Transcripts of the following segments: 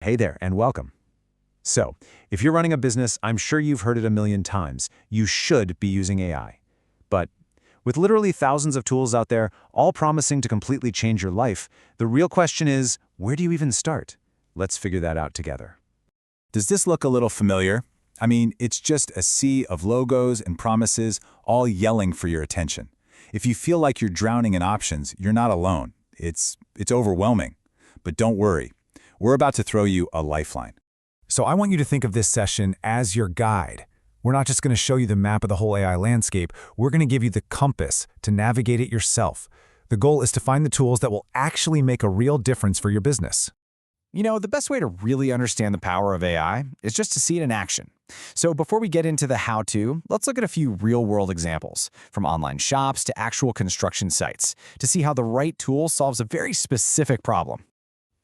Hey there, and welcome. So, if you're running a business, I'm sure you've heard it a million times. You should be using AI. But with literally thousands of tools out there, all promising to completely change your life, the real question is, where do you even start? Let's figure that out together. Does this look a little familiar? I mean, it's just a sea of logos and promises all yelling for your attention. If you feel like you're drowning in options, you're not alone. It's overwhelming. But don't worry. We're about to throw you a lifeline. So I want you to think of this session as your guide. We're not just going to show you the map of the whole AI landscape. We're going to give you the compass to navigate it yourself. The goal is to find the tools that will actually make a real difference for your business. You know, the best way to really understand the power of AI is just to see it in action. So before we get into the how-to, let's look at a few real-world examples, from online shops to actual construction sites, to see how the right tool solves a very specific problem.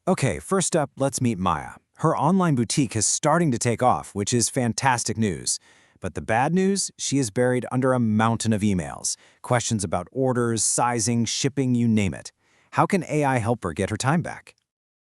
Okay, first up, let's meet Maya. Her online boutique is starting to take off, which is fantastic news. But the bad news, she is buried under a mountain of emails. Questions about orders, sizing, shipping, you name it. How can AI help her get her time back?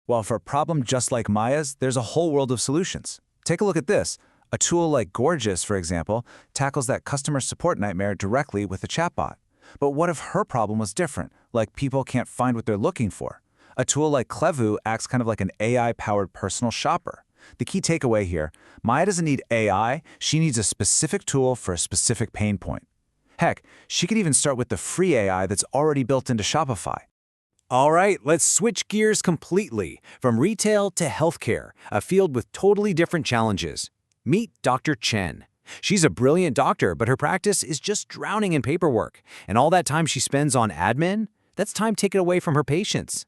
Well, for a problem just like Maya's, there's a whole world of solutions. Take a look at this. A tool like Gorgeous, for example, tackles that customer support nightmare directly with a chatbot. But what if her problem was different, like people can't find what they're looking for? A tool like Clevu acts kind of like an AI-powered personal shopper. The key takeaway here, Maya doesn't need AI, she needs a specific tool for a specific pain point. Heck, she could even start with the free AI that's already built into Shopify. All right, let's switch gears completely, from retail to healthcare, a field with totally different challenges. Meet Dr. Chen. She's a brilliant doctor, but her practice is just drowning in paperwork. And all that time she spends on admin, that's time taken away from her patients.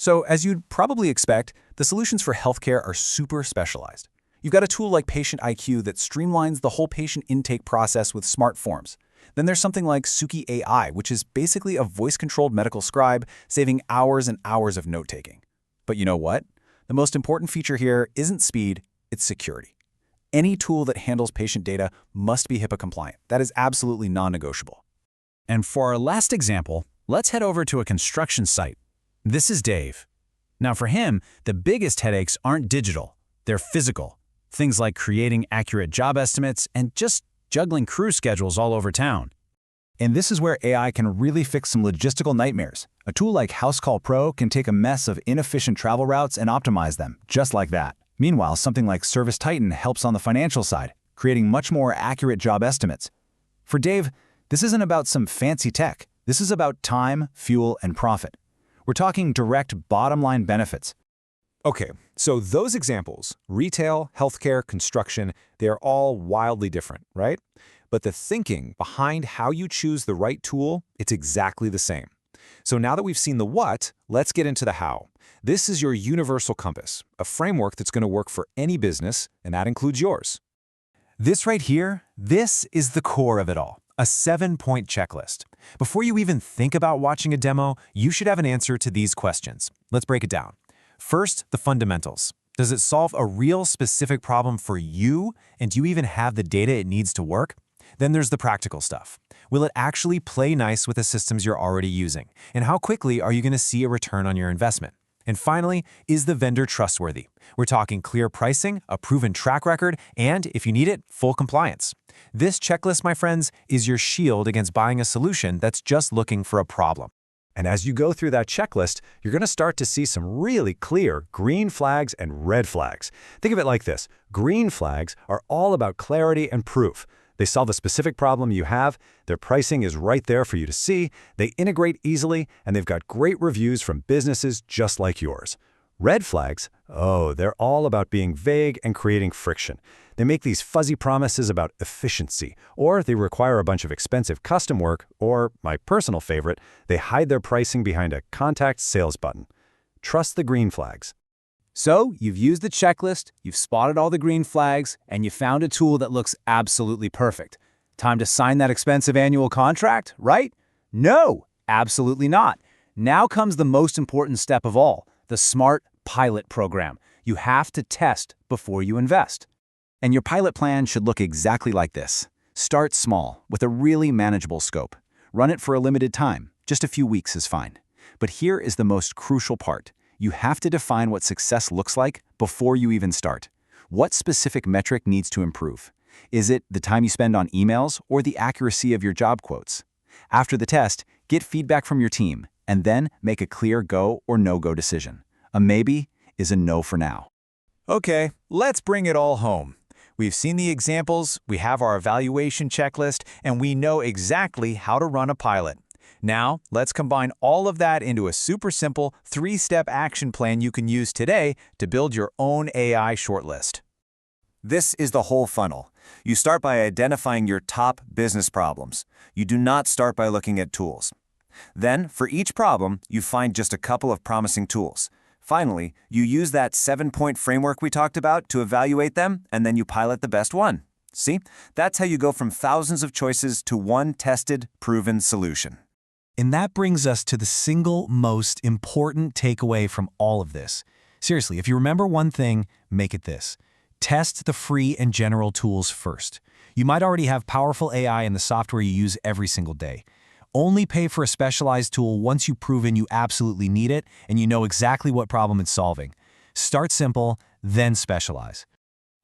So, as you'd probably expect, the solutions for healthcare are super specialized. You've got a tool like Patient IQ that streamlines the whole patient intake process with smart forms. Then there's something like Suki AI, which is basically a voice-controlled medical scribe, saving hours and hours of note-taking. But you know what? The most important feature here isn't speed, it's security. Any tool that handles patient data must be HIPAA compliant. That is absolutely non-negotiable. And for our last example, let's head over to a construction site. This is Dave. Now for him, the biggest headaches aren't digital, they're physical. Things like creating accurate job estimates and just juggling crew schedules all over town. And this is where AI can really fix some logistical nightmares. A tool like HouseCall Pro can take a mess of inefficient travel routes and optimize them, just like that. Meanwhile, something like Service Titan helps on the financial side, creating much more accurate job estimates. For Dave, this isn't about some fancy tech. This is about time, fuel, and profit. We're talking direct bottom-line benefits. Okay, so those examples, retail, healthcare, construction, they're all wildly different, right? But the thinking behind how you choose the right tool, it's exactly the same. So now that we've seen the what, let's get into the how. This is your universal compass, a framework that's going to work for any business, and that includes yours. This right here, this is the core of it all. A 7-point checklist. Before you even think about watching a demo, you should have an answer to these questions. Let's break it down. First, the fundamentals. Does it solve a real specific problem for you, and do you even have the data it needs to work? Then there's the practical stuff. Will it actually play nice with the systems you're already using? And how quickly are you going to see a return on your investment? And finally, is the vendor trustworthy? We're talking clear pricing, a proven track record, and, if you need it, full compliance. This checklist, my friends, is your shield against buying a solution that's just looking for a problem. And as you go through that checklist, you're going to start to see some really clear green flags and red flags. Think of it like this. Green flags are all about clarity and proof. They solve a specific problem you have, their pricing is right there for you to see, they integrate easily, and they've got great reviews from businesses just like yours. Red flags, oh, they're all about being vague and creating friction. They make these fuzzy promises about efficiency, or they require a bunch of expensive custom work, or, my personal favorite, they hide their pricing behind a contact sales button. Trust the green flags. So, you've used the checklist, you've spotted all the green flags, and you found a tool that looks absolutely perfect. Time to sign that expensive annual contract, right? No, absolutely not. Now comes the most important step of all, the smart pilot program. You have to test before you invest. And your pilot plan should look exactly like this. Start small, with a really manageable scope. Run it for a limited time, just a few weeks is fine. But here is the most crucial part. You have to define what success looks like before you even start. What specific metric needs to improve? Is it the time you spend on emails or the accuracy of your job quotes? After the test, get feedback from your team, and then make a clear go or no-go decision. A maybe is a no for now. Okay, let's bring it all home. We've seen the examples, we have our evaluation checklist, and we know exactly how to run a pilot. Now, let's combine all of that into a super simple 3-step action plan you can use today to build your own AI shortlist. This is the whole funnel. You start by identifying your top business problems. You do not start by looking at tools. Then, for each problem, you find just a couple of promising tools. Finally, you use that 7-point framework we talked about to evaluate them, and then you pilot the best one. See? That's how you go from thousands of choices to one tested, proven solution. And that brings us to the single most important takeaway from all of this. Seriously, if you remember one thing, make it this. Test the free and general tools first. You might already have powerful AI in the software you use every single day. Only pay for a specialized tool once you've proven you absolutely need it and you know exactly what problem it's solving. Start simple, then specialize.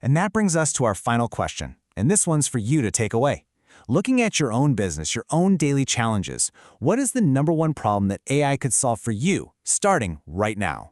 And that brings us to our final question, and this one's for you to take away. Looking at your own business, your own daily challenges, what is the #1 problem that AI could solve for you, starting right now?